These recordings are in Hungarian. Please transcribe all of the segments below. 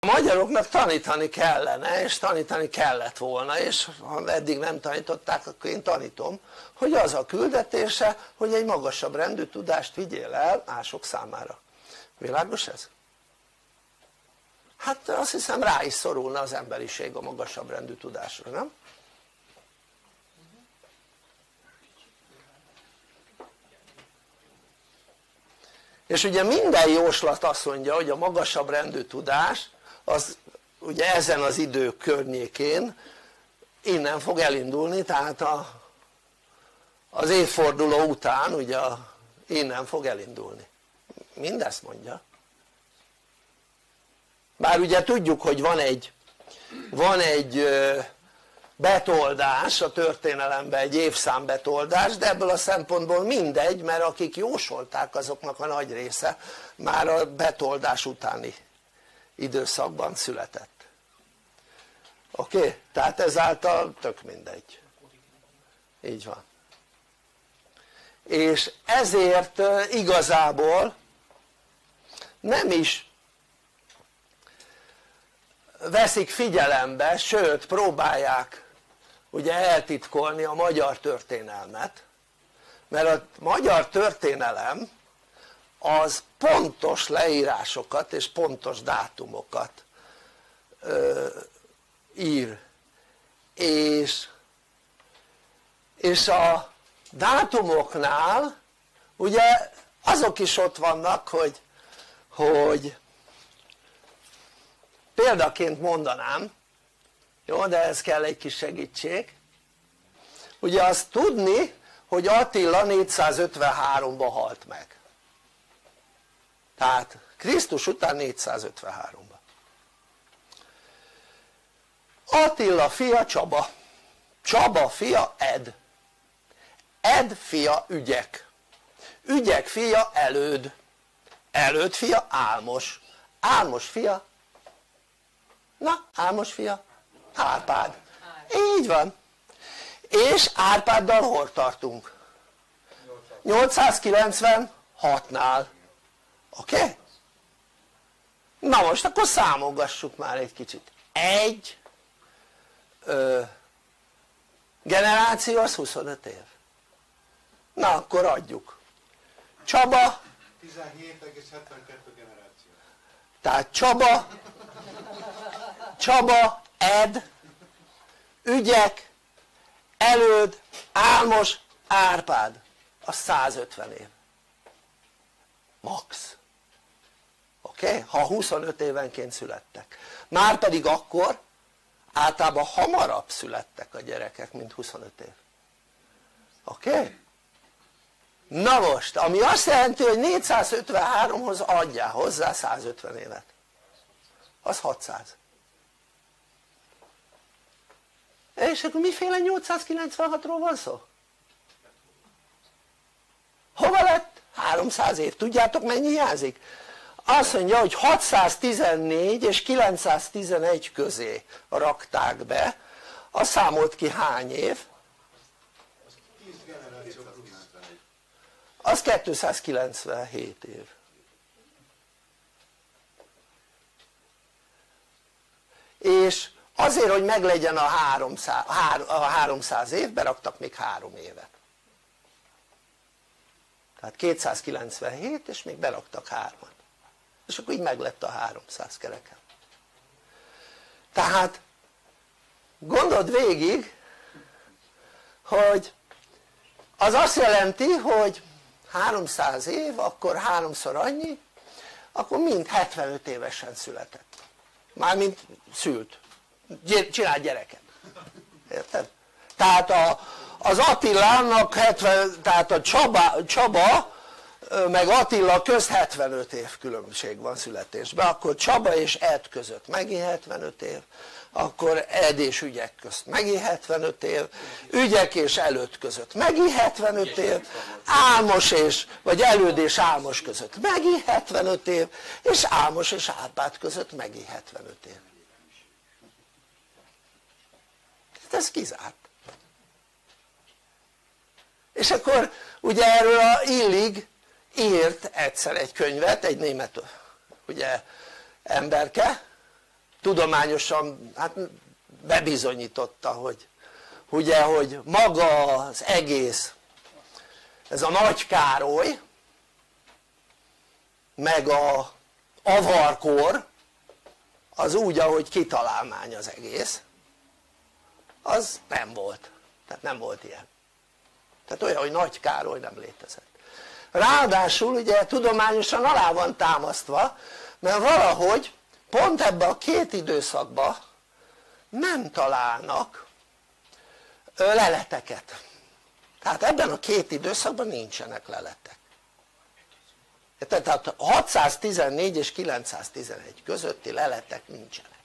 magyaroknak tanítani kellene, és tanítani kellett volna, és ha eddig nem tanították, akkor én tanítom, hogy az a küldetése, hogy egy magasabb rendű tudást vigyél el mások számára. Világos ez? Hát azt hiszem rá is szorulna az emberiség a magasabb rendű tudásra, nem? És ugye minden jóslat azt mondja, hogy a magasabb rendű tudás az ugye ezen az idő környékén innen fog elindulni, tehát az évforduló után ugye innen fog elindulni. Mindezt mondja. Bár ugye tudjuk, hogy van egy betoldás a történelemben, egy évszámbetoldás, de ebből a szempontból mindegy, mert akik jósolták, azoknak a nagy része már a betoldás utáni időszakban született. Oké? Tehát ezáltal tök mindegy. Így van. És ezért igazából nem is veszik figyelembe, sőt próbálják ugye eltitkolni a magyar történelmet, mert a magyar történelem az pontos leírásokat és pontos dátumokat ír, és a dátumoknál ugye azok is ott vannak, hogy példaként mondanám, jó, de ez kell egy kis segítség, ugye azt tudni, hogy Attila 453-ban halt meg, tehát Krisztus után 453-ban. Attila fia Csaba, Csaba fia Ed, Ed fia Ügyek, Ügyek fia Előd, Előd fia Álmos, Álmos fia, na Álmos fia Árpád, így van. És Árpáddal hol tartunk? 896-nál, oké? Na most akkor számolgassuk már egy kicsit. Egy generáció az 25 év. Na akkor adjuk. Csaba 17,72 generáció. Tehát Csaba, Ed, Ügyek, Előd, Álmos, Árpád, az 150 év max. Oké? Ha 25 évenként születtek. Márpedig akkor általában hamarabb születtek a gyerekek, mint 25 év. Oké? Na most, ami azt jelenti, hogy 453-hoz adjál hozzá 150 évet, az 600. És akkor miféle 896-ról van szó? Hova lett 300 év? Tudjátok mennyi hiányzik? Azt mondja, hogy 614 és 911 közé rakták be, azt számolt ki hány év? Az 297 év. És azért, hogy meglegyen a 300 év, beraktak még 3 évet. Tehát 297 és még beraktak 3-at. És akkor így meglett a 300 kereken. Tehát gondold végig, hogy az azt jelenti, hogy 300 év, akkor 3-szor annyi, akkor mind 75 évesen született. Mármint szült, csinált gyereket. Érted? Tehát az Attilának 70, tehát a Csaba meg Attila közt 75 év különbség van születésben, akkor Csaba és Ed között megint 75 év, akkor Ed és Ügyek közt megint 75 év, Ügyek és Előd között megint 75 év, Álmos vagy Előd és Álmos között megint 75 év, és Álmos és Árpád között megint 75 év. Ez kizárt. És akkor ugye erről a Illig írt egyszer egy könyvet, egy német ugye emberke, tudományosan hát bebizonyította, hogy ugye, hogy maga az egész, ez a Nagy Károly meg a avarkor az úgy, ahogy kitalálmány az egész, az nem volt, tehát nem volt ilyen, tehát olyan, hogy Nagy Károly nem létezett. Ráadásul ugye tudományosan alá van támasztva, mert valahogy pont ebben a két időszakban nem találnak leleteket, tehát ebben a két időszakban nincsenek leletek. Tehát 614 és 911 közötti leletek nincsenek,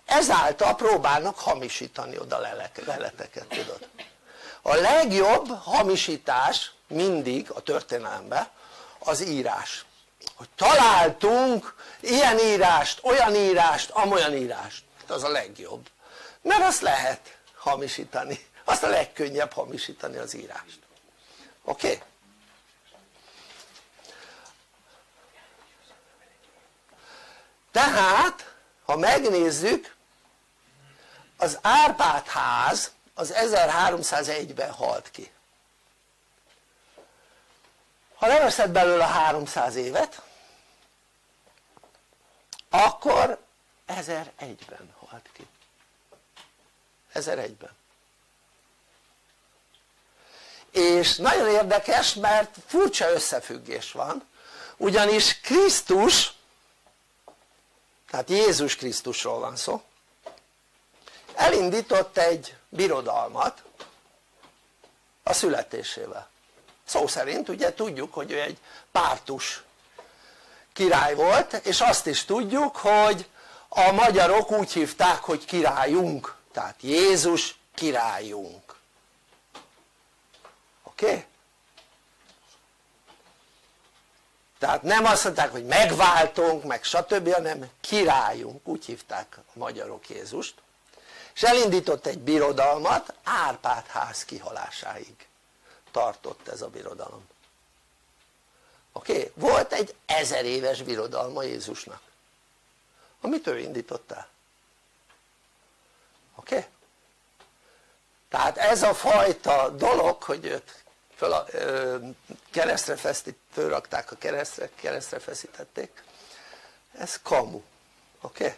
ezáltal próbálnak hamisítani oda leleteket, tudod. A legjobb hamisítás mindig a történelemben az írás, hogy találtunk ilyen írást, olyan írást, amolyan írást, az a legjobb, mert azt lehet hamisítani, azt a legkönnyebb hamisítani az írást, oké? Tehát ha megnézzük, az Árpád-ház az 1301-ben halt ki. Ha leveszed belőle a 300 évet, akkor 1001-ben halt ki. 1001-ben. És nagyon érdekes, mert furcsa összefüggés van, ugyanis Krisztus, tehát Jézus Krisztusról van szó, elindított egy birodalmat a születésével. Szó szerint ugye tudjuk, hogy ő egy pártus király volt, és azt is tudjuk, hogy a magyarok úgy hívták, hogy királyunk, tehát Jézus királyunk, oké? Tehát nem azt mondták, hogy megváltunk, meg stb., hanem királyunk, úgy hívták a magyarok Jézust, és elindított egy birodalmat, Árpád-ház kihalásáig tartott ez a birodalom, oké? Volt egy 1000 éves birodalma Jézusnak, amit ő indított el, oké? Tehát ez a fajta dolog, hogy őt fölrakták a keresztre feszítették, ez kamu, oké?